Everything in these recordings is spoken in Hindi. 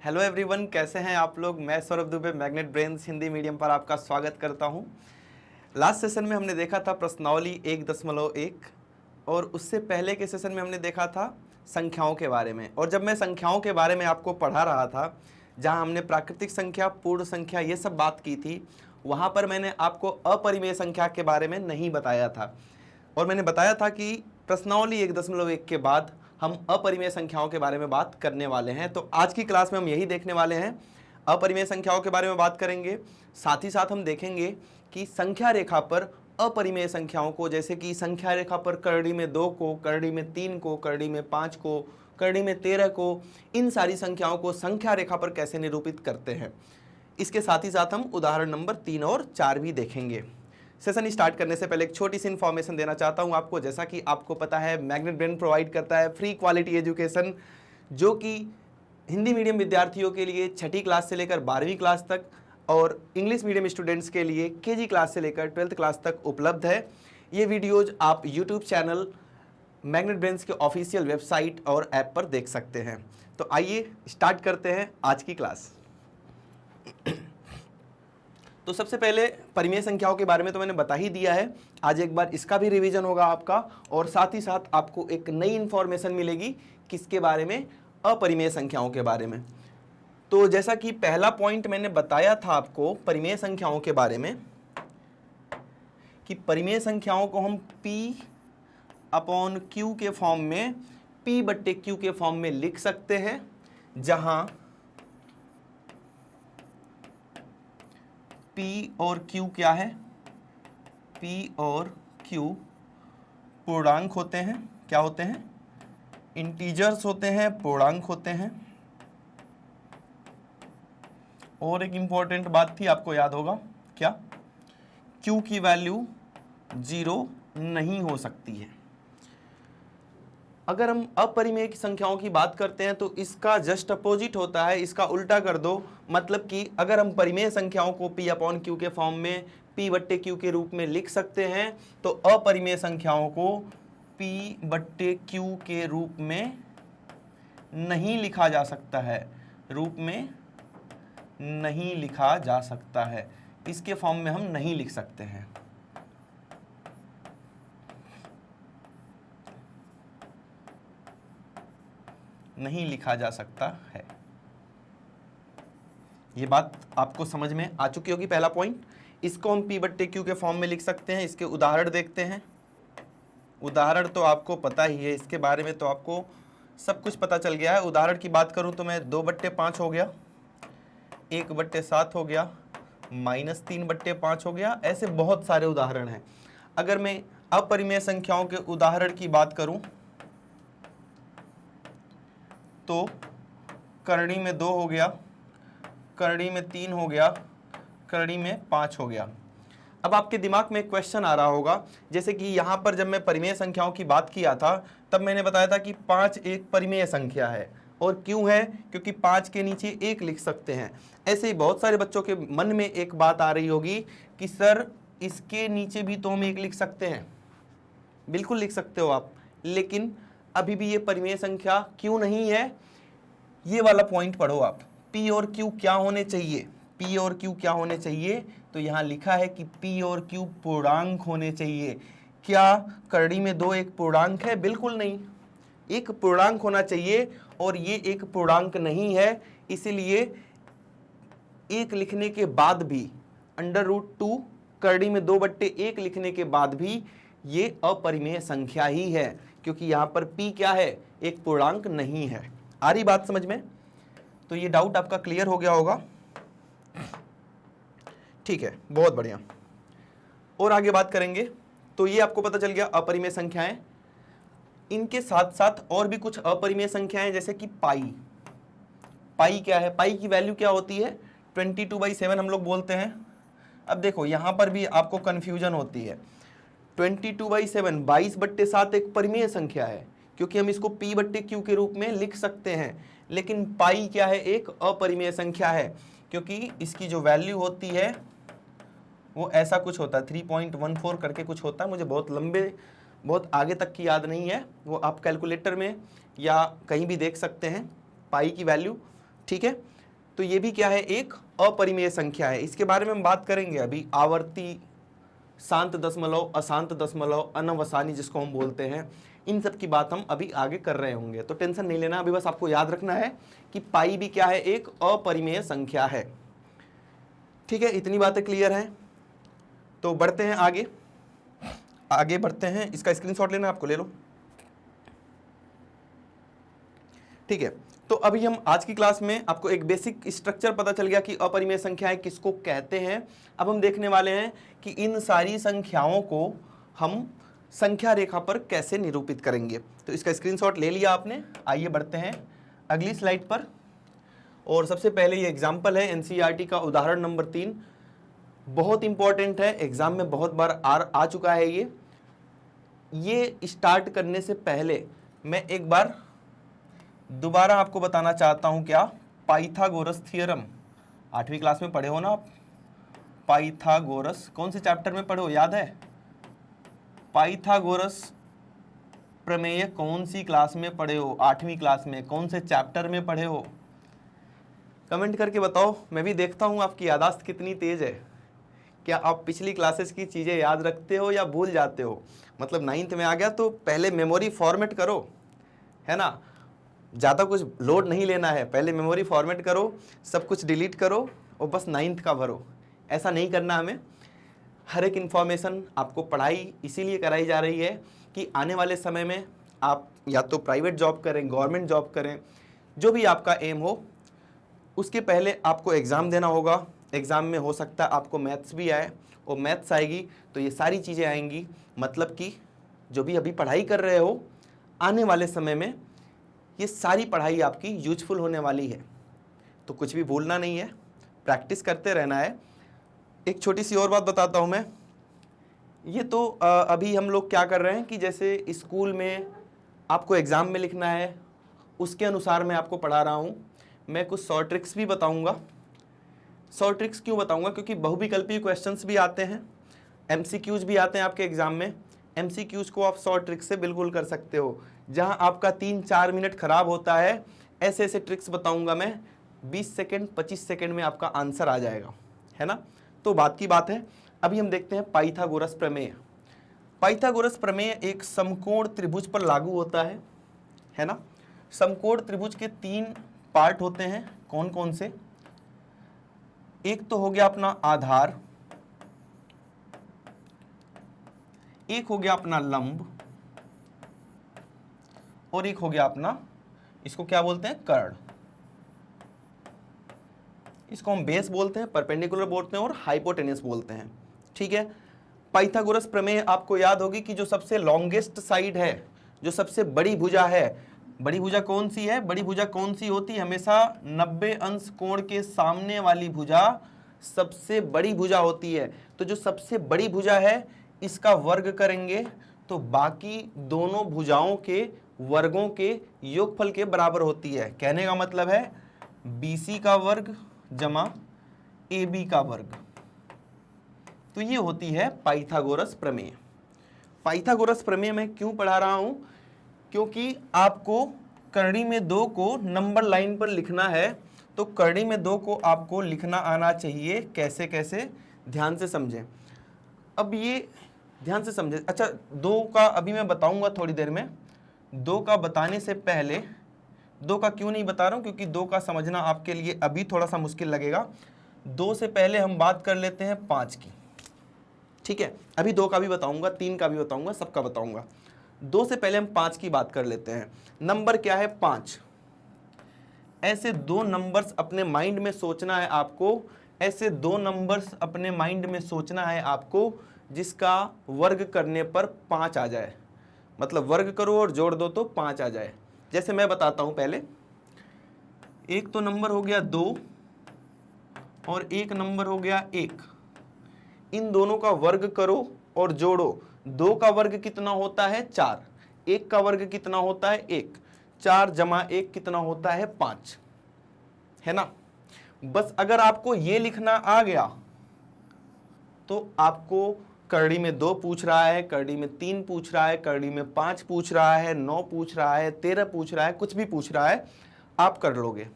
हेलो एवरीवन, कैसे हैं आप लोग। मैं Saurabh Dubey magnet brains Hindi medium पर आपका स्वागत करता हूं। लास्ट सेशन में हमने देखा था प्रश्नावली 1.1 और उससे पहले के सेशन में हमने देखा था संख्याओं के बारे में। और जब मैं संख्याओं के बारे में आपको पढ़ा रहा था, जहां हमने प्राकृतिक संख्या, पूर्ण संख्या ये सब बात की थी, वहां पर मैंने आपको अपरिमेय संख्या के बारे में नहीं बताया था। और मैंने बताया था कि प्रश्नावली 1.1 के बाद हम अपरिमेय संख्याओं के बारे में बात करने वाले हैं। तो आज की क्लास में हम यही देखने वाले हैं, अपरिमेय संख्याओं के बारे में बात करेंगे। साथ ही साथ हम देखेंगे कि संख्या रेखा पर अपरिमेय संख्याओं को, जैसे कि संख्या रेखा पर करड़ी में 2 को, करड़ी में 3 को, करड़ी में 5 को, करड़ी में 13 को, इन सारी संख्याओं को संख्या रेखा पर कैसे निरूपित करते हैं। इसके साथ ही साथ हम उदाहरण नंबर 3 और 4 भी देखेंगे। सेशन स्टार्ट करने से पहले एक छोटी सी इन्फॉर्मेशन देना चाहता हूं आपको। जैसा कि आपको पता है, मैग्नेट ब्रेन प्रोवाइड करता है फ्री क्वालिटी एजुकेशन, जो कि हिंदी मीडियम विद्यार्थियों के लिए 6ठी क्लास से लेकर 12वीं क्लास तक और इंग्लिश मीडियम स्टूडेंट्स के लिए केजी क्लास से लेकर 12th क्लास तक उपलब्ध है। ये वीडियोज आप यूट्यूब चैनल मैग्नेट ब्रेन्स के ऑफिशियल वेबसाइट और ऐप पर देख सकते हैं। तो आइए स्टार्ट करते हैं आज की क्लास। तो सबसे पहले परिमेय संख्याओं के बारे में तो मैंने बता ही दिया है। आज एक बार इसका भी रिवीजन होगा आपका, और साथ ही साथ आपको एक नई इंफॉर्मेशन मिलेगी किसके बारे में, अपरिमेय संख्याओं के बारे में। तो जैसा कि पहला पॉइंट मैंने बताया था आपको परिमेय संख्याओं के बारे में, कि परिमेय संख्याओं को हम P/Q के फॉर्म में, P/Q के फॉर्म में लिख सकते हैं, जहां P और Q क्या है, P और Q पूर्णांक होते हैं। क्या होते हैं? इंटीजर्स होते हैं, पूर्णांक होते हैं। और एक इंपॉर्टेंट बात थी, आपको याद होगा क्या, Q की वैल्यू 0 नहीं हो सकती है। अगर हम अपरिमेय की संख्याओं की बात करते हैं तो इसका जस्ट अपोजिट होता है, इसका उल्टा कर दो। मतलब कि अगर हम परिमेय संख्याओं को P/Q के फॉर्म में, P/Q के रूप में लिख सकते हैं, तो अपरिमेय संख्याओं को P/Q के रूप में नहीं लिखा जा सकता है, रूप में नहीं लिखा जा सकता है। इसके फॉर्म में हम नहीं लिख सकते हैं। नहीं लिखा जा सकता है। ये बात आपको समझ में आ चुकी होगी। पहला पॉइंट, इसको हम P/Q के फॉर्म में लिख सकते हैं। इसके उदाहरण देखते हैं। उदाहरण तो आपको पता ही है, इसके बारे में तो आपको सब कुछ पता चल गया है। उदाहरण की बात करूं तो मैं 2/5 हो गया, 1/7 हो गया, -3/5 हो गया। ऐसे बहुत सारे उदाहरण हैं। अगर मैं अपरिमेय संख्याओं के उदाहरण की बात करूं तो करड़ी में 2 हो गया, करड़ी में 3 हो गया, करड़ी में 5 हो गया। अब आपके दिमाग में एक क्वेश्चन आ रहा होगा, जैसे कि यहाँ पर जब मैं परिमेय संख्याओं की बात किया था तब मैंने बताया था कि 5 एक परिमेय संख्या है। और क्यों है? क्योंकि 5 के नीचे 1 लिख सकते हैं। ऐसे ही बहुत सारे बच्चों के मन में एक बात आ रही होगी कि सर इसके नीचे भी तो हम 1 लिख सकते हैं। बिल्कुल लिख सकते हो आप, लेकिन अभी भी ये परिमेय संख्या क्यों नहीं है? ये वाला पॉइंट पढ़ो आप। P और Q क्या होने चाहिए? P और Q क्या होने चाहिए? तो यहां लिखा है कि P और Q पूर्णांक होने चाहिए। क्या करड़ी में 2 एक पूर्णांक है? बिल्कुल नहीं, एक पूर्णांक होना चाहिए, और ये एक पूर्णांक नहीं है। इसीलिए 1 लिखने के बाद भी, √2 करड़ी में 2/1 लिखने के बाद भी ये अपरिमेय संख्या ही है, क्योंकि यहां पर P क्या है? एक पूर्णांक नहीं है। आ रही बात समझ में? तो ये डाउट आपका क्लियर हो गया होगा। ठीक है, बहुत बढ़िया। और आगे बात करेंगे। तो ये आपको पता चल गया अपरिमेय संख्याएं। इनके साथ साथ और भी कुछ अपरिमेय संख्याएं, जैसे कि पाई। पाई क्या है? पाई की वैल्यू क्या होती है? 22/7 हम लोग बोलते हैं। अब देखो यहां पर भी आपको कंफ्यूजन होती है। 22/7, 22/7 एक परिमेय संख्या है, क्योंकि हम इसको P/Q के रूप में लिख सकते हैं। लेकिन पाई क्या है? एक अपरिमेय संख्या है, क्योंकि इसकी जो वैल्यू होती है वो ऐसा कुछ होता है, 3.14 करके कुछ होता है। मुझे बहुत आगे तक की याद नहीं है, वो आप कैलकुलेटर में या कहीं भी देख सकते हैं। पाई की वैल्यू ठीक है, तो ये भी क्या है, एक अपरिमेय संख्या है। इसके बारे में हम बात करेंगे अभी, आवर्ती, शांत दशमलव, अशांत दशमलव, अनवसानी जिसको हम बोलते हैं, इन सब की बात हम अभी आगे कर रहे होंगे, तो टेंशन नहीं लेना। अभी बस आपको याद रखना है कि पाई भी क्या है, एक अपरिमेय संख्या है। ठीक है, इतनी बातें क्लियर हैं। तो बढ़ते हैं आगे, आगे बढ़ते हैं। इसका स्क्रीनशॉट लेना आपको, ले लो। ठीक है, तो अभी हम आज की क्लास में आपको एक बेसिक स्ट्रक्चर पता चल गया कि अपरिमेय संख्याएं किसको कहते हैं। अब हम देखने वाले हैं कि इन सारी संख्याओं को हम संख्या रेखा पर कैसे निरूपित करेंगे। तो इसका स्क्रीनशॉट ले लिया आपने। आइए बढ़ते हैं अगली स्लाइड पर। और सबसे पहले ये एग्जाम्पल है एनसीईआरटी का उदाहरण नंबर 3, बहुत इंपॉर्टेंट है, एग्जाम में बहुत बार आ चुका है। ये स्टार्ट करने से पहले मैं एक बार दोबारा आपको बताना चाहता हूं, क्या, पाइथागोरस थ्योरम 8वीं क्लास में पढ़े हो ना आप। पाइथागोरस कौन से चैप्टर में पढ़े हो, याद है? पाइथागोरस प्रमेय कौन सी क्लास में पढ़े हो? 8वीं क्लास में। कौन से चैप्टर में पढ़े हो? कमेंट करके बताओ, मैं भी देखता हूं आपकी याददाश्त कितनी तेज है। क्या आप पिछली क्लासेस की चीजें याद रखते हो या भूल जाते हो? मतलब 9th में आ गया तो पहले मेमोरी फॉर्मेट करो, है ना। ज़्यादा कुछ लोड नहीं लेना है, पहले मेमोरी फॉर्मेट करो, सब कुछ डिलीट करो और बस 9th का भरो। ऐसा नहीं करना हमें। हर एक इन्फॉर्मेशन आपको पढ़ाई इसीलिए कराई जा रही है कि आने वाले समय में आप या तो प्राइवेट जॉब करें, गवर्नमेंट जॉब करें, जो भी आपका एम हो, उसके पहले आपको एग्ज़ाम देना होगा। एग्ज़ाम में हो सकता है आपको मैथ्स भी आए, और मैथ्स आएगी तो ये सारी चीज़ें आएंगी। मतलब कि जो भी अभी पढ़ाई कर रहे हो, आने वाले समय में ये सारी पढ़ाई आपकी यूजफुल होने वाली है। तो कुछ भी भूलना नहीं है, प्रैक्टिस करते रहना है। एक छोटी सी और बात बताता हूँ मैं। ये तो अभी हम लोग क्या कर रहे हैं कि जैसे स्कूल में आपको एग्ज़ाम में लिखना है, उसके अनुसार मैं आपको पढ़ा रहा हूँ। मैं कुछ शॉर्ट ट्रिक्स भी बताऊँगा। शॉर्ट ट्रिक्स क्यों बताऊँगा? क्योंकि बहुविकल्पीय क्वेश्चंस भी आते हैं, MCQs भी आते हैं आपके एग्ज़ाम में। MCQs को आप शॉर्ट ट्रिक से बिल्कुल कर सकते हो। जहां आपका 3-4 मिनट खराब होता है, ऐसे ऐसे ट्रिक्स बताऊंगा मैं, 20 सेकंड 25 सेकंड में आपका आंसर आ जाएगा, है ना। तो बात की बात है। अभी हम देखते हैं पाइथागोरस प्रमेय। पाइथागोरस प्रमेय एक समकोण त्रिभुज पर लागू होता है ना। समकोण त्रिभुज के 3 पार्ट होते हैं। कौन कौन से? एक तो हो गया अपना आधार, एक हो गया अपना लंब, और एक हो गया अपना, इसको क्या बोलते हैं, कर्ण। इसको हम बेस बोलते हैं, परपेंडिकुलर बोलते हैं और हाइपोटेनस बोलते हैं। ठीक है, पाइथागोरस प्रमेय आपको याद होगी कि जो सबसे लॉन्गेस्ट साइड है, जो सबसे बड़ी भुजा है, बड़ी भुजा कौन सी है? बड़ी भुजा कौन सी होती है? हमेशा 90 अंश कोण के सामने वाली भुजा सबसे बड़ी भुजा होती है। तो जो सबसे बड़ी भुजा है, इसका वर्ग करेंगे तो बाकी दोनों भुजाओं के वर्गों के योगफल के बराबर होती है। कहने का मतलब है BC का वर्ग जमा AB का वर्ग। तो ये होती है पाइथागोरस प्रमेय। पाइथागोरस प्रमेय मैं क्यों पढ़ा रहा हूं? क्योंकि आपको करनी में 2 को नंबर लाइन पर लिखना है, तो करनी में 2 को आपको लिखना आना चाहिए। कैसे कैसे, ध्यान से समझें। अब ये ध्यान से समझें। अच्छा, 2 का अभी मैं बताऊंगा थोड़ी देर में। 2 का बताने से पहले, 2 का क्यों नहीं बता रहा हूं? क्योंकि 2 का समझना आपके लिए अभी थोड़ा सा मुश्किल लगेगा। 2 से पहले हम बात कर लेते हैं 5 की। ठीक है, अभी 2 का भी बताऊंगा, 3 का भी बताऊंगा, सबका बताऊंगा। 2 से पहले हम 5 की बात कर लेते हैं। नंबर क्या है? 5। ऐसे 2 नंबर्स अपने माइंड में सोचना है आपको। ऐसे 2 नंबर्स अपने माइंड में सोचना है आपको जिसका वर्ग करने पर 5 आ जाए। मतलब वर्ग करो और जोड़ दो तो 5 आ जाए। जैसे मैं बताता हूं पहले। एक तो नंबर हो गया 2 और एक नंबर हो गया 1। इन दोनों का वर्ग करो और जोड़ो। 2 का वर्ग कितना होता है? 4। 1 का वर्ग कितना होता है? 1। 4 जमा 1 कितना होता है? 5, है ना। बस अगर आपको ये लिखना आ गया तो आपको करड़ी में 2 पूछ रहा है, करड़ी में 3 पूछ रहा है, करड़ी में 5 पूछ रहा है, 9 पूछ रहा है, 13 पूछ रहा है, कुछ भी पूछ रहा है, आप कर लोगे।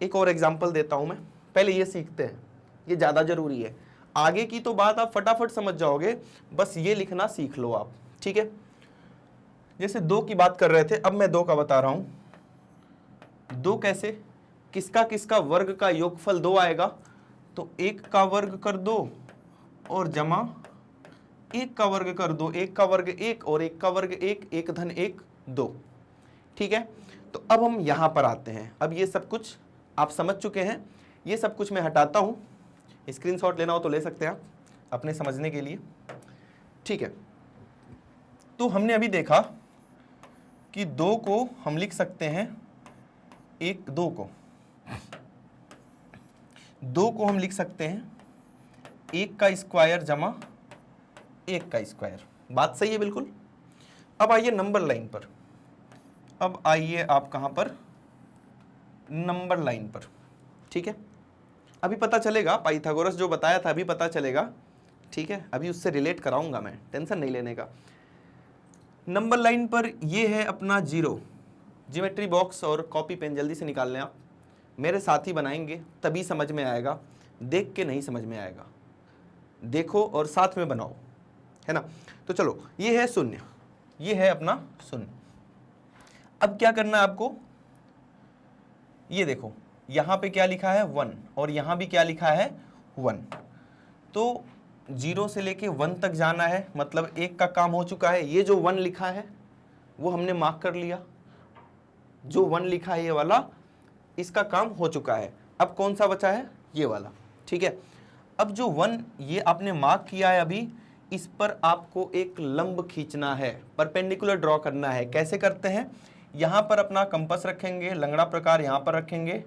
एक और एग्जाम्पल देता हूं मैं, पहले ये सीखते हैं, ये ज़्यादा जरूरी है। आगे की तो बात आप फटाफट समझ जाओगे, बस ये लिखना सीख लो आप, ठीक है। जैसे 2 की बात कर रहे थे, अब मैं 2 का बता रहा हूं। 2 कैसे, किसका किसका वर्ग का योगफल 2 आएगा, तो 1 का वर्ग कर दो और जमा 1 का वर्ग कर दो, 1 का वर्ग 1 और 1 का वर्ग 1, 1 धन 1 2, ठीक है। तो अब हम यहां पर आते हैं। अब ये सब कुछ आप समझ चुके हैं, ये सब कुछ मैं हटाता हूं, स्क्रीनशॉट लेना हो तो ले सकते हैं आप अपने समझने के लिए, ठीक है। तो हमने अभी देखा कि 2 को हम लिख सकते हैं, 2 को हम लिख सकते हैं 1 का स्क्वायर जमा 1 का स्क्वायर, बात सही है बिल्कुल। अब आइए नंबर लाइन पर, अब आइए आप कहां पर, नंबर लाइन पर, ठीक है। अभी पता चलेगा, पाइथागोरस जो बताया था अभी पता चलेगा, ठीक है। अभी उससे रिलेट कराऊंगा मैं, टेंशन नहीं लेने का। नंबर लाइन पर ये है अपना 0, ज्योमेट्री बॉक्स और कॉपी पेन जल्दी से निकाल लें आप, मेरे साथ ही बनाएंगे तभी समझ में आएगा, देख के नहीं समझ में आएगा, देखो और साथ में बनाओ, है ना। तो चलो, ये है 0, ये है अपना 0। अब क्या करना है आपको, ये देखो यहां पे क्या लिखा है 1 और यहां भी क्या लिखा है 1, तो 0 से लेके 1 तक जाना है, मतलब 1 का काम हो चुका है। ये जो 1 लिखा है वो हमने मार्क कर लिया, जो 1 लिखा है ये वाला, इसका काम हो चुका है। अब कौन सा बचा है, ये वाला, ठीक है। अब जो 1 ये आपने मार्क किया है, अभी इस पर आपको एक लंब खींचना है, परपेंडिकुलर ड्रॉ करना है। कैसे करते हैं, यहां पर अपना कंपास रखेंगे, लंगड़ा प्रकार यहां पर रखेंगे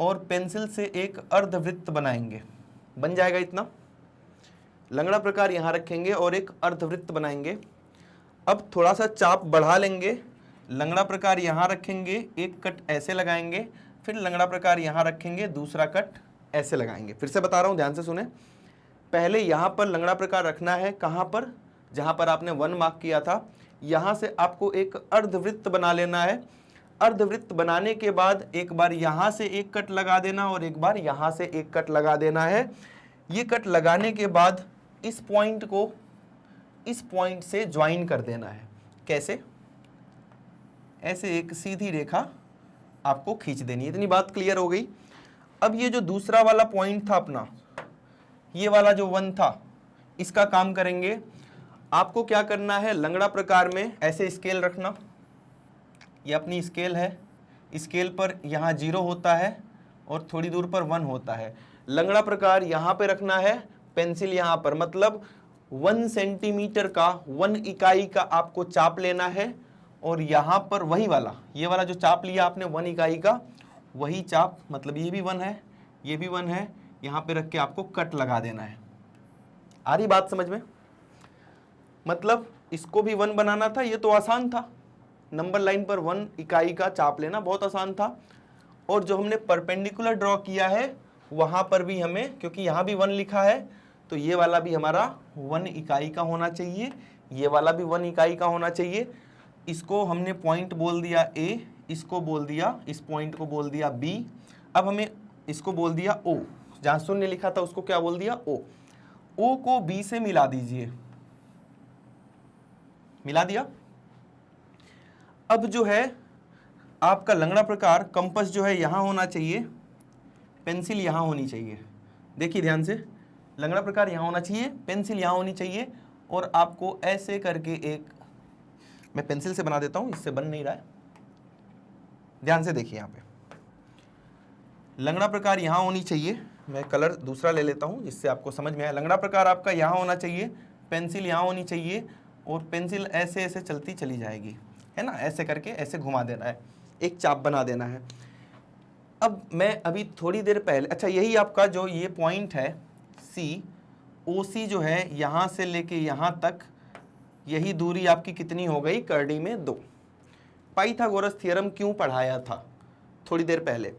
और पेंसिल से एक अर्धवृत्त बनाएंगे, बन जाएगा इतना। लंगड़ा प्रकार यहां रखेंगे और एक अर्धवृत्त बनाएंगे। अब थोड़ा सा चाप बढ़ा लेंगे, लंगड़ा प्रकार यहां रखेंगे, एक कट ऐसे लगाएंगे, फिर लंगड़ा प्रकार यहां रखेंगे, दूसरा कट ऐसे लगाएंगे। फिर से बता रहा हूं, ध्यान से सुने। पहले यहां पर लंगड़ा प्रकार रखना है, कहां पर, जहां पर आपने 1 मार्क किया था, यहां से आपको एक अर्धवृत्त बना लेना है। अर्धवृत्त बनाने के बाद एक बार यहां से एक कट लगा देना और एक बार यहां से एक कट लगा देना है। ये कट लगाने के बाद इस पॉइंट को इस पॉइंट से ज्वाइन कर देना है। कैसे, ऐसे एक सीधी रेखा आपको खींच देनी है। इतनी बात क्लियर हो गई। अब ये जो दूसरा वाला पॉइंट था अपना, ये वाला जो 1 था, इसका काम करेंगे। आपको क्या करना है, लंगड़ा प्रकार में ऐसे स्केल रखना, ये अपनी स्केल है, स्केल पर यहाँ 0 होता है और थोड़ी दूर पर 1 होता है। लंगड़ा प्रकार यहाँ पे रखना है, पेंसिल यहाँ पर, मतलब 1 सेंटीमीटर का, 1 इकाई का आपको चाप लेना है और यहाँ पर वही वाला, ये वाला जो चाप लिया आपने 1 इकाई का, वही चाप, मतलब ये भी 1 है, ये भी 1 है, यहाँ पे रख के आपको कट लगा देना है। आ रही बात समझ में? मतलब इसको भी 1 बनाना था, ये तो आसान था, नंबर लाइन पर 1 इकाई का चाप लेना बहुत आसान था। और जो हमने परपेंडिकुलर ड्रॉ किया है वहां पर भी हमें, क्योंकि यहाँ भी 1 लिखा है, तो ये वाला भी हमारा 1 इकाई का होना चाहिए, ये वाला भी 1 इकाई का होना चाहिए। इसको हमने पॉइंट बोल दिया A, इसको बोल दिया, इस पॉइंट को बोल दिया B। अब हमें इसको बोल दिया O, जहां 0 लिखा था उसको क्या बोल दिया O। O को B से मिला दीजिए, मिला दिया। अब जो है आपका लंगड़ा प्रकार, कंपास जो है यहां होना चाहिए, पेंसिल यहां होनी चाहिए। देखिए ध्यान से, लंगड़ा प्रकार यहां होना चाहिए, पेंसिल यहां होनी चाहिए, और आपको ऐसे करके एक, मैं पेंसिल से बना देता हूं, इससे बन नहीं रहा है, ध्यान से देखिए। यहां पे लंगड़ा प्रकार यहां होनी चाहिए, मैं कलर दूसरा ले लेता हूं जिससे आपको समझ में आए। लंगड़ा प्रकार आपका यहां होना चाहिए, पेंसिल यहां होनी चाहिए, और पेंसिल ऐसे ऐसे चलती चली जाएगी, है ना, ऐसे करके ऐसे घुमा देना है, एक चाप बना देना है। अब मैं अभी थोड़ी देर पहले, अच्छा यही आपका जो ये पॉइंट है C, OC जो है यहाँ से लेके यहाँ तक, यही दूरी आपकी कितनी हो गई, करड़ी में 2। पाइथागोरस थ्योरम क्यों पढ़ाया था थोड़ी देर पहले,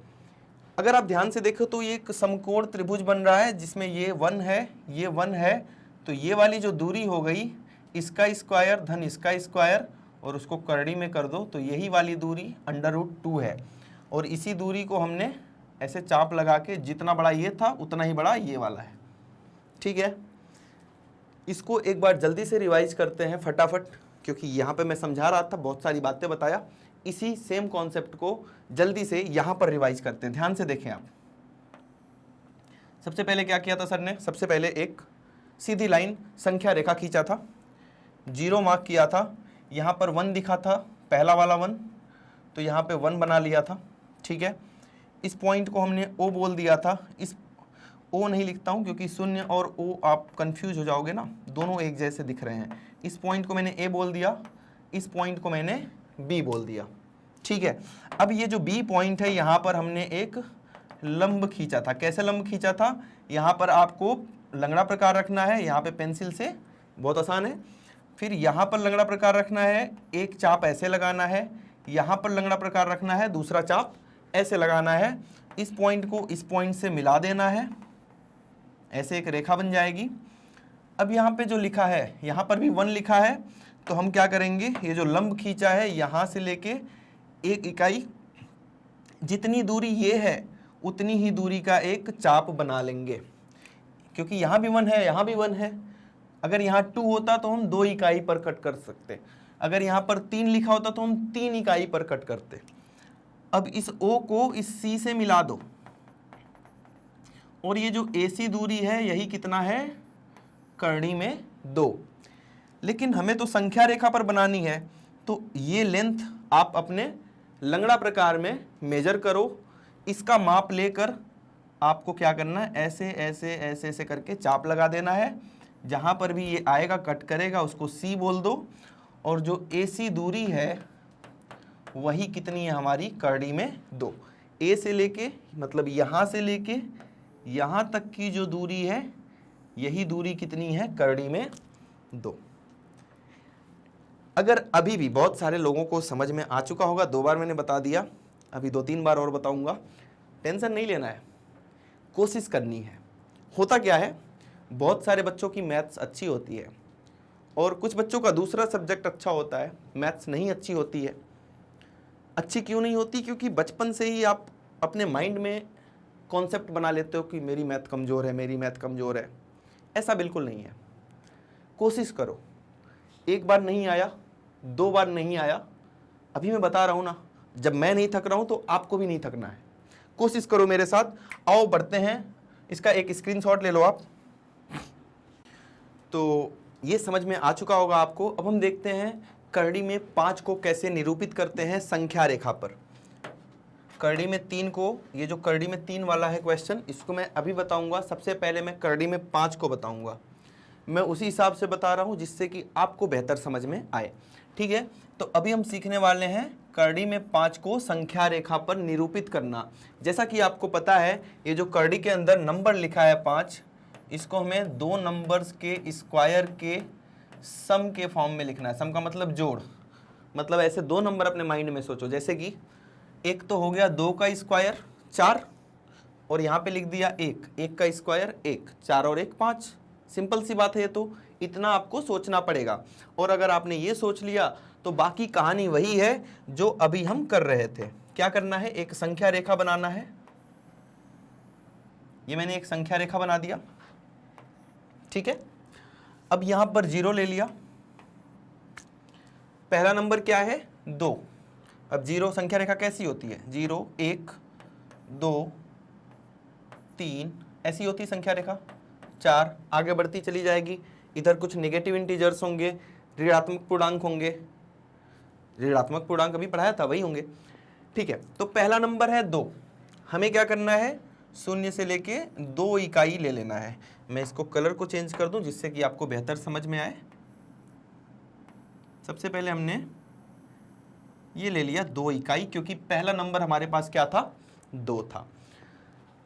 अगर आप ध्यान से देखो तो ये एक समकोण त्रिभुज बन रहा है जिसमें ये 1 है, ये 1 है, तो ये वाली जो दूरी हो गई, इसका स्क्वायर धन इसका स्क्वायर, और उसको करड़ी में कर दो तो यही वाली दूरी √2 है। और इसी दूरी को हमने ऐसे चाप लगा के जितना बड़ा ये था उतना ही बड़ा ये वाला है। ठीक है, इसको एक बार जल्दी से रिवाइज करते हैं फटाफट, क्योंकि यहाँ पे मैं समझा रहा था, बहुत सारी बातें बताया। इसी सेम कॉन्सेप्ट को जल्दी से यहाँ पर रिवाइज करते हैं। ध्यान से देखें आप। सबसे पहले क्या किया था सर ने? सबसे पहले एक सीधी लाइन संख्या रेखा खींचा था, 0 मार्क किया था, यहाँ पर 1 दिखा था, पहला वाला 1, तो यहाँ पे 1 बना लिया था। ठीक है, इस पॉइंट को हमने O बोल दिया था। इस O नहीं लिखता हूँ क्योंकि 0 और O आप कंफ्यूज हो जाओगे ना, दोनों एक जैसे दिख रहे हैं। इस पॉइंट को मैंने A बोल दिया, इस पॉइंट को मैंने B बोल दिया। ठीक है, अब ये जो B पॉइंट है यहाँ पर हमने एक लंब खींचा था। कैसे लंब खींचा था? यहाँ पर आपको लंगड़ा प्रकार रखना है, यहाँ पे पेंसिल से, बहुत आसान है। फिर यहाँ पर लंगड़ा प्रकार रखना है, एक चाप ऐसे लगाना है, यहाँ पर लंगड़ा प्रकार रखना है, दूसरा चाप ऐसे लगाना है। इस पॉइंट को इस पॉइंट से मिला देना है, ऐसे एक रेखा बन जाएगी। अब यहाँ पे जो लिखा है, यहाँ पर भी 1 लिखा है, तो हम क्या करेंगे, ये जो लंब खींचा है यहाँ से लेके 1 इकाई, जितनी दूरी ये है उतनी ही दूरी का एक चाप बना लेंगे, क्योंकि यहाँ भी 1 है, यहाँ भी 1 है। अगर यहाँ 2 होता तो हम 2 इकाई पर कट कर सकते, अगर यहाँ पर 3 लिखा होता तो हम 3 इकाई पर कट करते। अब इस O को इस C से मिला दो, और ये जो AC दूरी है यही कितना है, करनी में 2। लेकिन हमें तो संख्या रेखा पर बनानी है, तो ये लेंथ आप अपने लंगड़ा प्रकार में मेजर करो। इसका माप लेकर आपको क्या करना है, ऐसे ऐसे ऐसे ऐसे करके चाप लगा देना है। जहाँ पर भी ये आएगा कट करेगा उसको C बोल दो, और जो AC दूरी है वही कितनी है हमारी, करनी में 2। A से लेके, मतलब यहाँ से लेके यहाँ तक की जो दूरी है यही दूरी कितनी है, करनी में 2। अगर अभी भी बहुत सारे लोगों को समझ में आ चुका होगा, 2 बार मैंने बता दिया, अभी 2-3 बार और बताऊंगा। टेंशन नहीं लेना है, कोशिश करनी है। होता क्या है, बहुत सारे बच्चों की मैथ्स अच्छी होती है और कुछ बच्चों का दूसरा सब्जेक्ट अच्छा होता है, मैथ्स नहीं अच्छी होती है। अच्छी क्यों नहीं होती? क्योंकि बचपन से ही आप अपने माइंड में कॉन्सेप्ट बना लेते हो कि मेरी मैथ कमज़ोर है, मेरी मैथ कमज़ोर है। ऐसा बिल्कुल नहीं है। कोशिश करो, 1 बार नहीं आया, 2 बार नहीं आया, अभी मैं बता रहा हूँ ना, जब मैं नहीं थक रहा हूँ तो आपको भी नहीं थकना है। कोशिश करो मेरे साथ। आओ बढ़ते हैं, इसका एक स्क्रीनशॉट ले लो आप। तो ये समझ में आ चुका होगा आपको। अब हम देखते हैं करड़ी में 5 को कैसे निरूपित करते हैं संख्या रेखा पर। करड़ी में 3 को, ये जो करड़ी में 3 वाला है क्वेश्चन, इसको मैं अभी बताऊंगा। सबसे पहले मैं करड़ी में 5 को बताऊंगा। मैं उसी हिसाब से बता रहा हूं जिससे कि आपको बेहतर समझ में आए। ठीक है, तो अभी हम सीखने वाले हैं करड़ी में 5 को संख्या रेखा पर निरूपित करना। जैसा कि आपको पता है, ये जो करड़ी के अंदर नंबर लिखा है 5, इसको हमें 2 नंबर्स के स्क्वायर के सम के फॉर्म में लिखना है। सम का मतलब जोड़, मतलब ऐसे 2 नंबर अपने माइंड में सोचो। जैसे कि एक तो हो गया 2 का स्क्वायर 4, और यहाँ पे लिख दिया 1 का स्क्वायर 1, 4 और 1 5। सिंपल सी बात है, तो इतना आपको सोचना पड़ेगा। और अगर आपने ये सोच लिया तो बाकी कहानी वही है जो अभी हम कर रहे थे। क्या करना है, एक संख्या रेखा बनाना है। ये मैंने एक संख्या रेखा बना दिया। ठीक है, अब यहां पर 0 ले लिया। पहला नंबर क्या है, 2। अब 0 संख्या रेखा कैसी होती है, 0 1 2 3 ऐसी होती संख्या रेखा। 4 आगे बढ़ती चली जाएगी। इधर कुछ नेगेटिव इंटीजर्स होंगे, ऋणात्मक पूर्णांक होंगे। ऋणात्मक पूर्णांक अभी पढ़ाया था, वही होंगे। ठीक है, तो पहला नंबर है 2। हमें क्या करना है, 0 से लेके 2 इकाई ले लेना है। मैं इसको कलर को चेंज कर दूं जिससे कि आपको बेहतर समझ में आए। सबसे पहले हमने ये ले लिया 2 इकाई, क्योंकि पहला नंबर हमारे पास क्या था, 2 था।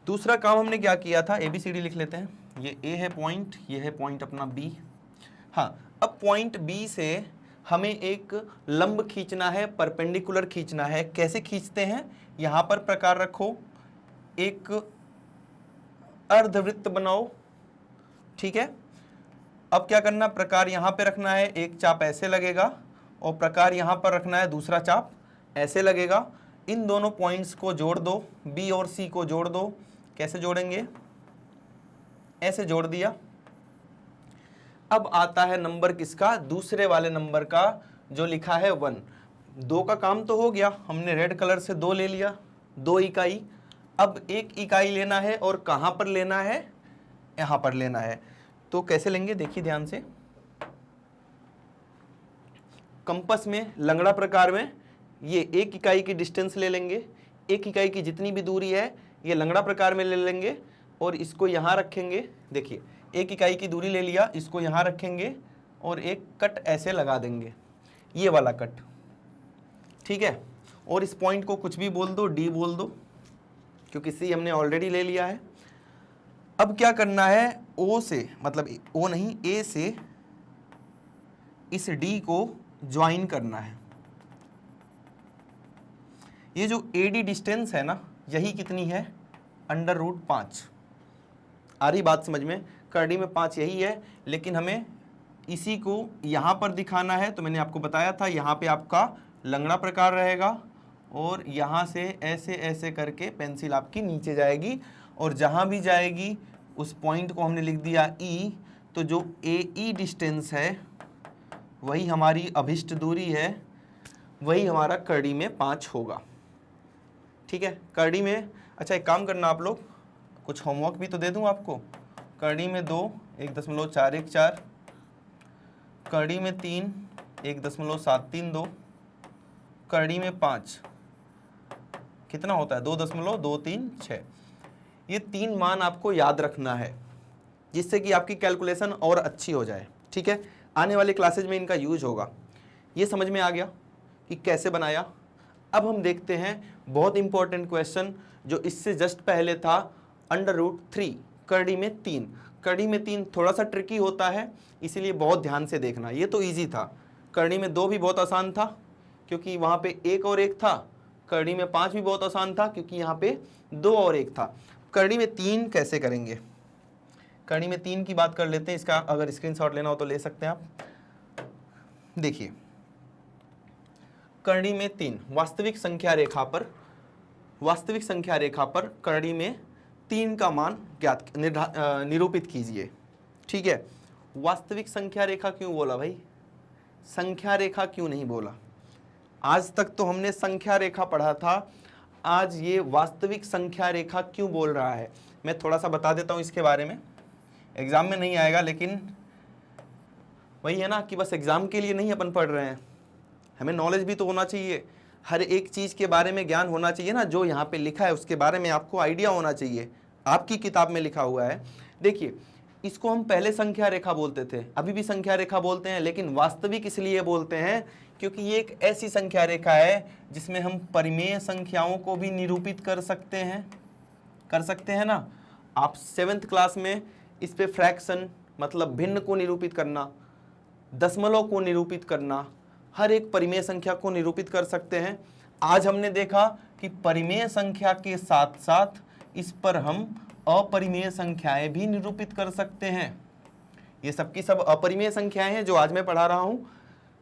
दूसरा काम हमने क्या किया था, ABCD लिख लेते हैं। ये A है पॉइंट, ये है पॉइंट अपना B। हाँ, अब पॉइंट B से हमें एक लंब खींचना है, परपेंडिकुलर खींचना है। कैसे खींचते हैं, यहाँ पर प्रकार रखो, एक अर्धवृत्त बनाओ। ठीक है, अब क्या करना, प्रकार यहाँ पे रखना है, एक चाप ऐसे लगेगा, और प्रकार यहाँ पर रखना है, दूसरा चाप ऐसे लगेगा। इन दोनों पॉइंट्स को जोड़ दो, बी और सी को जोड़ दो। कैसे जोड़ेंगे? ऐसे जोड़ दिया। अब आता है नंबर किसका? दूसरे वाले नंबर का, जो लिखा है 1। 2 का काम तो हो गया, हमने रेड कलर से 2 ले लिया, 2 इकाई। अब 1 इकाई लेना है, और कहां पर लेना है? यहां पर लेना है। तो कैसे लेंगे? देखिए ध्यान से, कंपास में, लंगड़ा प्रकार में, ये 1 इकाई की डिस्टेंस ले लेंगे। 1 इकाई की जितनी भी दूरी है ये लंगड़ा प्रकार में ले लेंगे, और इसको यहां रखेंगे। देखिए 1 इकाई की दूरी ले लिया, इसको यहां रखेंगे और एक कट ऐसे लगा देंगे, ये वाला कट, ठीक है। और इस पॉइंट को कुछ भी बोल दो, डी बोल दो, क्योंकि सी हमने ऑलरेडी ले लिया है। अब क्या करना है? ओ से, मतलब ओ नहीं, ए से इस डी को ज्वाइन करना है। ये जो AD डिस्टेंस है ना, यही कितनी है? √5। आ रही बात समझ में? करड़ी में 5 यही है, लेकिन हमें इसी को यहां पर दिखाना है। तो मैंने आपको बताया था, यहां पे आपका लंगड़ा प्रकार रहेगा, और यहां से ऐसे ऐसे करके पेंसिल आपकी नीचे जाएगी, और जहां भी जाएगी उस पॉइंट को हमने लिख दिया E। तो जो AE डिस्टेंस है वही हमारी अभिष्ट दूरी है, वही हमारा करड़ी में 5 होगा, ठीक है। करड़ी में, अच्छा एक काम करना आप लोग, कुछ होमवर्क भी तो दे दूं आपको। करड़ी में 2 1.414, करड़ी में 3 1.732, करड़ी में 5 कितना होता है? 2.236। ये 3 मान आपको याद रखना है, जिससे कि आपकी कैलकुलेशन और अच्छी हो जाए, ठीक है। आने वाले क्लासेज में इनका यूज होगा। ये समझ में आ गया कि कैसे बनाया। अब हम देखते हैं बहुत इंपॉर्टेंट क्वेश्चन, जो इससे जस्ट पहले था, √3 करड़ी में 3। करड़ी में 3 थोड़ा सा ट्रिकी होता है, इसीलिए बहुत ध्यान से देखना। ये तो इजी था। करड़ी में 2 भी बहुत आसान था, क्योंकि वहां पे 1 और 1 था। करड़ी में 5 भी बहुत आसान था, क्योंकि यहाँ पे 2 और 1 था। करड़ी में 3 कैसे करेंगे? करड़ी में 3 की बात कर लेते हैं। इसका अगर स्क्रीनशॉट लेना हो तो ले सकते हैं आप। देखिए करड़ी में 3, वास्तविक संख्या रेखा पर करड़ी में 3 का मान निरूपित कीजिए, ठीक है। वास्तविक संख्या रेखा क्यों बोला भाई? संख्या रेखा क्यों नहीं बोला? आज तक तो हमने संख्या रेखा पढ़ा था, आज ये वास्तविक संख्या रेखा क्यों बोल रहा है? मैं थोड़ा सा बता देता हूं इसके बारे में। एग्जाम में नहीं आएगा, लेकिन वही है ना कि बस एग्जाम के लिए नहीं अपन पढ़ रहे हैं, हमें नॉलेज भी तो होना चाहिए। हर एक चीज के बारे में ज्ञान होना चाहिए ना, जो यहाँ पे लिखा है उसके बारे में आपको आइडिया होना चाहिए। आपकी किताब में लिखा हुआ है। देखिए इसको हम पहले संख्या रेखा बोलते थे, अभी भी संख्या रेखा बोलते हैं, लेकिन वास्तविक इसलिए बोलते हैं क्योंकि ये एक ऐसी संख्या रेखा है जिसमें हम परिमेय संख्याओं को भी निरूपित कर सकते हैं ना। आप 7th क्लास में इस पे फ्रैक्शन, मतलब भिन्न को निरूपित करना, दशमलव को निरूपित करना, हर एक परिमेय संख्या को निरूपित कर सकते हैं। आज हमने देखा कि परिमेय संख्या के साथ साथ इस पर हम अपरिमेय संख्याएं भी निरूपित कर सकते हैं। ये सबकी सब अपरिमेय संख्याएं हैं जो आज मैं पढ़ा रहा हूं।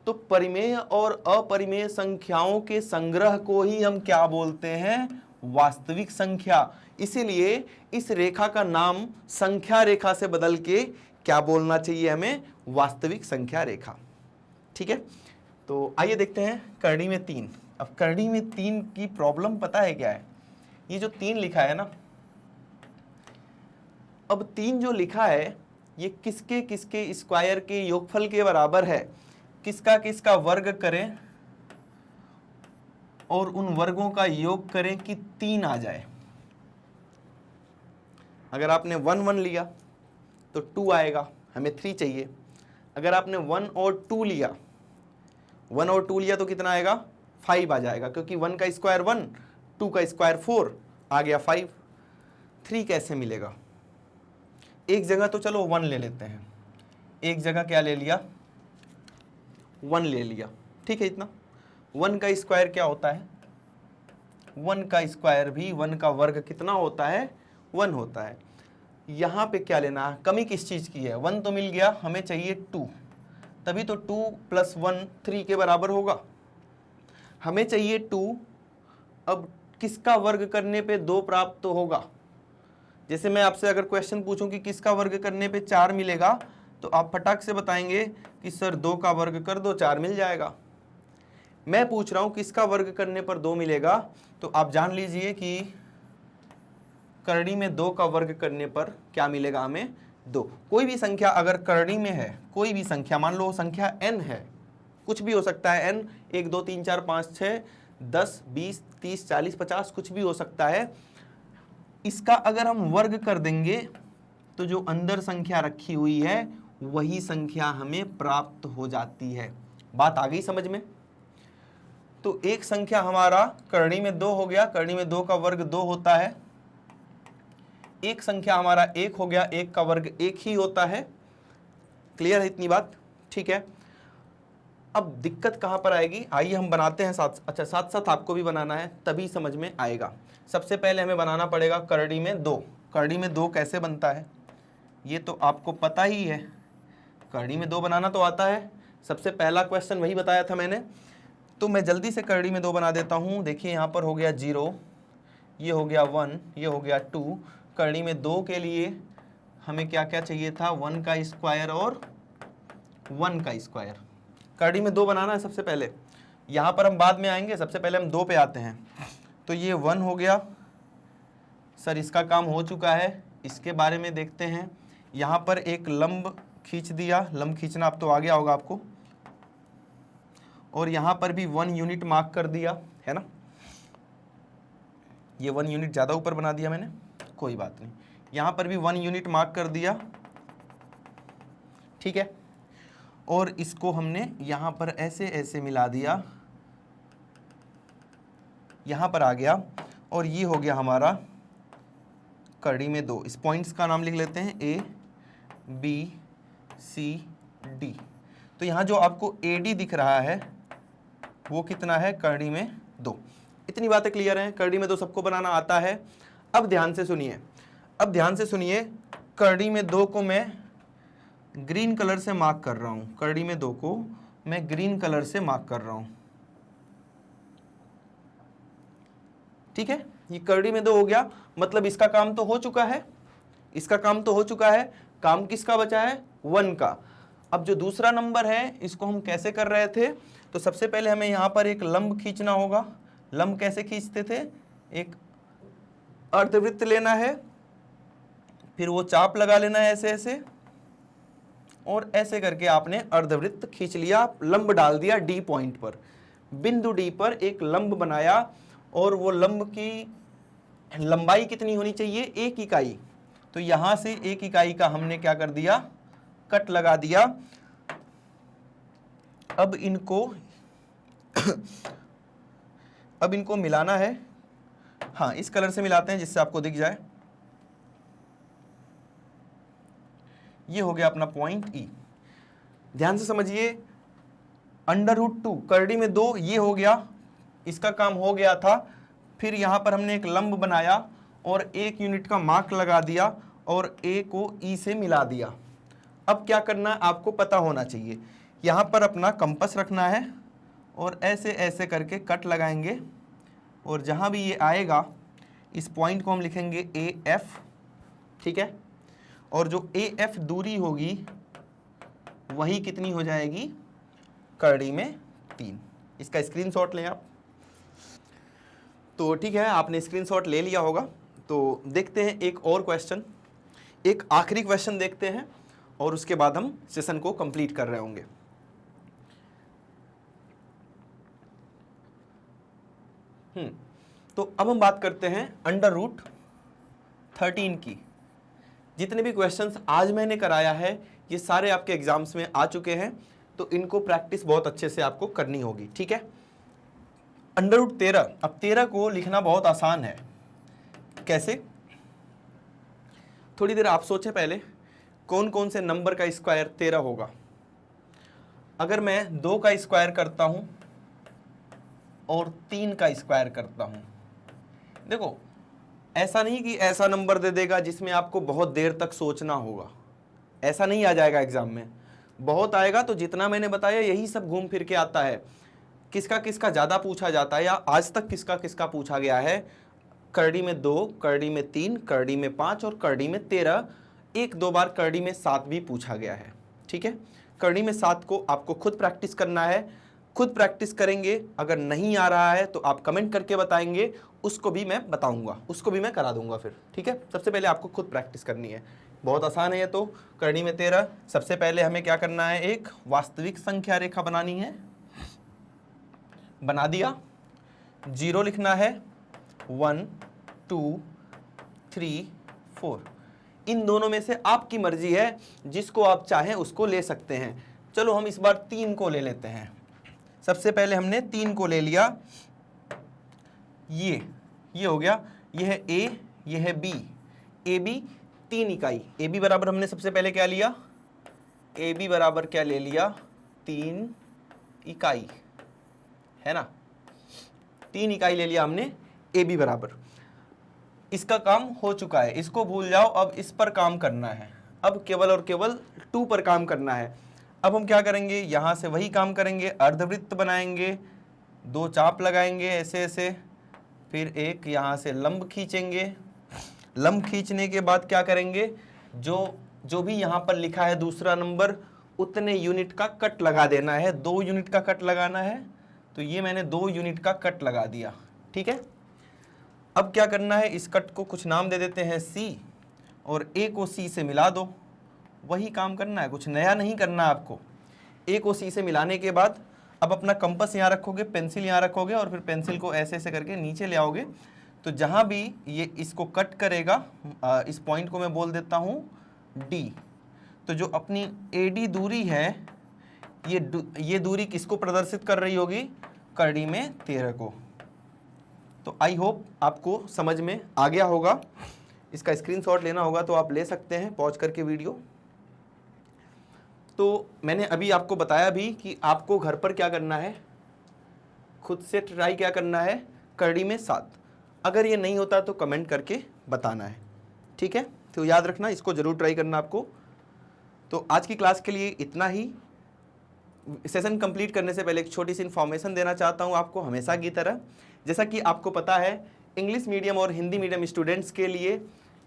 तो परिमेय और अपरिमेय संख्याओं के संग्रह को ही हम क्या बोलते हैं? वास्तविक संख्या। इसीलिए इस रेखा का नाम संख्या रेखा से बदल के क्या बोलना चाहिए हमें? वास्तविक संख्या रेखा, ठीक है। तो आइए देखते हैं करड़ी में 3। अब करड़ी में 3 की प्रॉब्लम पता है क्या है? ये जो 3 लिखा है ना, अब 3 जो लिखा है ये किसके किसके स्क्वायर के योगफल के बराबर है? किसका किसका वर्ग करें और उन वर्गों का योग करें कि 3 आ जाए। अगर आपने 1 1 लिया तो 2 आएगा, हमें 3 चाहिए। अगर आपने 1 और 2 लिया, 1 और 2 लिया तो कितना आएगा? 5 आ जाएगा, क्योंकि 1 का स्क्वायर 1, 2 का स्क्वायर 4, आ गया 5। 3 कैसे मिलेगा? एक जगह तो चलो 1 ले लेते हैं, एक जगह क्या ले लिया? 1 ले लिया, ठीक है। इतना 1 का स्क्वायर क्या होता है? 1 का स्क्वायर भी 1 का वर्ग कितना होता है? 1 होता है। यहाँ पे क्या लेना है? कमी किस चीज़ की है? 1 तो मिल गया, हमें चाहिए 2, तभी तो 2 + 1 3 के बराबर होगा। हमें चाहिए 2 अब किसका वर्ग करने पे 2 प्राप्त होगा? जैसे मैं आपसे अगर क्वेश्चन पूछूं कि किसका वर्ग करने पे 4 मिलेगा, तो आप फटाक से बताएंगे कि सर 2 का वर्ग कर दो 4 मिल जाएगा। मैं पूछ रहा हूं किसका वर्ग करने पर 2 मिलेगा, तो आप जान लीजिए कि करड़ी में 2 का वर्ग करने पर क्या मिलेगा हमें? 2। कोई भी संख्या अगर करड़ी में है, कोई भी संख्या, मान लो संख्या n है, कुछ भी हो सकता है n, 1 2 3 4 5 6 10 20 30 40 50 कुछ भी हो सकता है। इसका अगर हम वर्ग कर देंगे तो जो अंदर संख्या रखी हुई है वही संख्या हमें प्राप्त हो जाती है। बात आ गई समझ में? तो एक संख्या हमारा करड़ी में 2 हो गया, करड़ी में 2 का वर्ग 2 होता है। एक संख्या हमारा 1 हो गया, 1 का वर्ग 1 ही होता है। क्लियर है इतनी बात? ठीक है। अब दिक्कत कहां पर आएगी, आइए हम बनाते हैं साथ। अच्छा, साथ साथ आपको भी बनाना है, तभी समझ में आएगा। सबसे पहले हमें बनाना पड़ेगा करड़ी में 2। करड़ी में 2 कैसे बनता है ये तो आपको पता ही है, करड़ी में 2 बनाना तो आता है। सबसे पहला क्वेश्चन वही बताया था मैंने, तो मैं जल्दी से करड़ी में 2 बना देता हूं। देखिए यहाँ पर हो गया 0, ये हो गया 1, ये हो गया 2। करड़ी में 2 के लिए हमें क्या क्या चाहिए था? 1 का स्क्वायर और 1 का स्क्वायर। करड़ी में 2 बनाना है सबसे पहले, यहाँ पर हम बाद में आएंगे, सबसे पहले हम 2 पे आते हैं। तो ये 1 हो गया, सर इसका काम हो चुका है, इसके बारे में देखते हैं। यहाँ पर एक लंब खींच दिया, लंब खींचना अब तो आ गया होगा आपको, और यहाँ पर भी 1 यूनिट मार्क कर दिया है ना। ये 1 यूनिट ज़्यादा ऊपर बना दिया मैंने, कोई बात नहीं। यहाँ पर भी 1 यूनिट मार्क कर दिया, ठीक है। और इसको हमने यहाँ पर ऐसे ऐसे मिला दिया, यहाँ पर आ गया, और ये हो गया हमारा करड़ी में 2। इस पॉइंट्स का नाम लिख लेते हैं A B C D। तो यहाँ जो आपको AD दिख रहा है वो कितना है? करड़ी में 2। इतनी बातें क्लियर हैं? करड़ी में 2 सबको बनाना आता है। अब ध्यान से सुनिए, अब ध्यान से सुनिए, करड़ी में 2 को मैं ग्रीन कलर से मार्क कर रहा हूं। करड़ी में 2 को मैं ग्रीन कलर से मार्क कर रहा हूं, ठीक है। ये करड़ी में 2 हो गया, मतलब इसका काम तो हो चुका है, इसका काम तो हो चुका है। काम किसका बचा है? 1 का। अब जो दूसरा नंबर है इसको हम कैसे कर रहे थे? तो सबसे पहले हमें यहां पर एक लंब खींचना होगा। लंब कैसे खींचते थे? एक अर्धवृत्त लेना है, फिर वो चाप लगा लेना है ऐसे ऐसे, और ऐसे करके आपने अर्धवृत्त खींच लिया, लंब डाल दिया डी पॉइंट पर। बिंदु डी पर एक लंब बनाया, और वो लंब की लंबाई कितनी होनी चाहिए? 1 इकाई। तो यहां से 1 इकाई का हमने क्या कर दिया? कट लगा दिया। अब इनको मिलाना है। हाँ, इस कलर से मिलाते हैं जिससे आपको दिख जाए। ये हो गया अपना पॉइंट E। ध्यान से समझिए, √2 करड़ी में 2 ये हो गया, इसका काम हो गया था। फिर यहां पर हमने एक लंब बनाया और 1 यूनिट का मार्क लगा दिया और A को E से मिला दिया। अब क्या करना है आपको पता होना चाहिए। यहां पर अपना कंपास रखना है और ऐसे ऐसे करके कट लगाएंगे, और जहां भी ये आएगा इस पॉइंट को हम लिखेंगे AF, ठीक है। और जो AF दूरी होगी वही कितनी हो जाएगी? करड़ी में 3। इसका स्क्रीनशॉट लें आप। तो ठीक है, आपने स्क्रीनशॉट ले लिया होगा। तो देखते हैं एक और क्वेश्चन, एक आखिरी क्वेश्चन देखते हैं, और उसके बाद हम सेशन को कंप्लीट कर रहे होंगे। तो अब हम बात करते हैं √13 की। जितने भी क्वेश्चंस आज मैंने कराया है ये सारे आपके एग्जाम्स में आ चुके हैं, तो इनको प्रैक्टिस बहुत अच्छे से आपको करनी होगी, ठीक है। √13, अब 13 को लिखना बहुत आसान है। कैसे? थोड़ी देर आप सोचें पहले, कौन कौन से नंबर का स्क्वायर 13 होगा। अगर मैं 2 का स्क्वायर करता हूं और 3 का स्क्वायर करता हूं, देखो ऐसा नहीं कि ऐसा नंबर दे देगा जिसमें आपको बहुत देर तक सोचना होगा, ऐसा नहीं आ जाएगा एग्जाम में। बहुत आएगा तो जितना मैंने बताया यही सब घूम फिर के आता है। किसका किसका ज़्यादा पूछा जाता है या आज तक किसका किसका पूछा गया है? करड़ी में 2, करड़ी में 3, करड़ी में 5 और करड़ी में 13। एक दो बार करड़ी में 7 भी पूछा गया है। ठीक है, करड़ी में 7 को आपको खुद प्रैक्टिस करना है, खुद प्रैक्टिस करेंगे। अगर नहीं आ रहा है तो आप कमेंट करके बताएंगे, उसको भी मैं बताऊंगा, उसको भी मैं करा दूंगा फिर। ठीक है, सबसे पहले आपको खुद प्रैक्टिस करनी है, बहुत आसान है ये तो। करड़ी में 13, सबसे पहले हमें क्या करना है, एक वास्तविक संख्या रेखा बनानी है। बना दिया, 0 लिखना है, 1 2 3 4। इन दोनों में से आपकी मर्जी है, जिसको आप चाहें उसको ले सकते हैं। चलो हम इस बार 3 को ले लेते हैं। सबसे पहले हमने 3 को ले लिया, ये हो गया, ये है A, ये है B। ए बी 3 इकाई, ए बी बराबर हमने सबसे पहले क्या लिया, ए बी बराबर क्या ले लिया, 3 इकाई, है ना। 3 इकाई ले लिया हमने, ए बी बराबर। इसका काम हो चुका है, इसको भूल जाओ, अब इस पर काम करना है। अब केवल और केवल 2 पर काम करना है। अब हम क्या करेंगे, यहाँ से वही काम करेंगे, अर्धवृत्त बनाएंगे, 2 चाप लगाएंगे ऐसे ऐसे, फिर एक यहाँ से लंब खींचेंगे। लंब खींचने के बाद क्या करेंगे, जो भी यहाँ पर लिखा है दूसरा नंबर, उतने यूनिट का कट लगा देना है। 2 यूनिट का कट लगाना है, तो ये मैंने 2 यूनिट का कट लगा दिया। ठीक है, अब क्या करना है, इस कट को कुछ नाम दे देते हैं C, और A को C से मिला दो। वही काम करना है, कुछ नया नहीं करना आपको। A को C से मिलाने के बाद अब अपना कंपास यहाँ रखोगे, पेंसिल यहाँ रखोगे, और फिर पेंसिल को ऐसे ऐसे करके नीचे ले आओगे। तो जहाँ भी ये इसको कट करेगा, इस पॉइंट को मैं बोल देता हूँ D। तो जो अपनी AD दूरी है, ये दूरी किसको प्रदर्शित कर रही होगी, करड़ी में 13 को। तो आई होप आपको समझ में आ गया होगा। इसका स्क्रीनशॉट लेना होगा तो आप ले सकते हैं पॉज करके वीडियो। तो मैंने अभी आपको बताया भी कि आपको घर पर क्या करना है, खुद से ट्राई क्या करना है, करड़ी में 7। अगर ये नहीं होता तो कमेंट करके बताना है। ठीक है, तो याद रखना, इसको ज़रूर ट्राई करना आपको। तो आज की क्लास के लिए इतना ही। सेशन कंप्लीट करने से पहले एक छोटी सी इन्फॉर्मेशन देना चाहता हूँ आपको, हमेशा की तरह। जैसा कि आपको पता है, इंग्लिश मीडियम और हिंदी मीडियम स्टूडेंट्स के लिए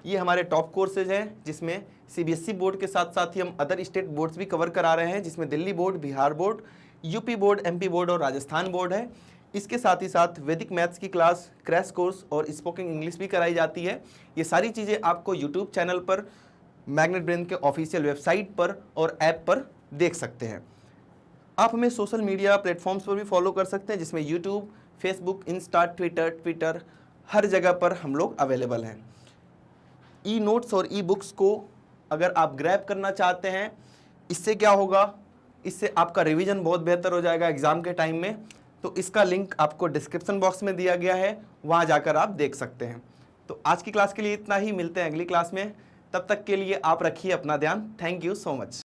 ये हमारे टॉप कोर्सेज हैं, जिसमें CBSE बोर्ड के साथ साथ ही हम अदर स्टेट बोर्ड्स भी कवर करा रहे हैं, जिसमें Delhi board, Bihar board, UP board, MP board और राजस्थान बोर्ड है। इसके साथ ही साथ वैदिक मैथ्स की क्लास, क्रैश कोर्स और स्पोकन इंग्लिश भी कराई जाती है। ये सारी चीज़ें आपको यूट्यूब चैनल पर, मैग्नेट ब्रेन के ऑफिशियल वेबसाइट पर और ऐप पर देख सकते हैं। आप हमें सोशल मीडिया प्लेटफॉर्म्स पर भी फॉलो कर सकते हैं, जिसमें यूट्यूब, फेसबुक, इंस्टा, ट्विटर, हर जगह पर हम लोग अवेलेबल हैं। ई नोट्स और ई बुक्स को अगर आप ग्रैब करना चाहते हैं, इससे क्या होगा, इससे आपका रिवीजन बहुत बेहतर हो जाएगा एग्ज़ाम के टाइम में। तो इसका लिंक आपको डिस्क्रिप्शन बॉक्स में दिया गया है, वहाँ जाकर आप देख सकते हैं। तो आज की क्लास के लिए इतना ही, मिलते हैं अगली क्लास में। तब तक के लिए आप रखिए अपना ध्यान। Thank you so much.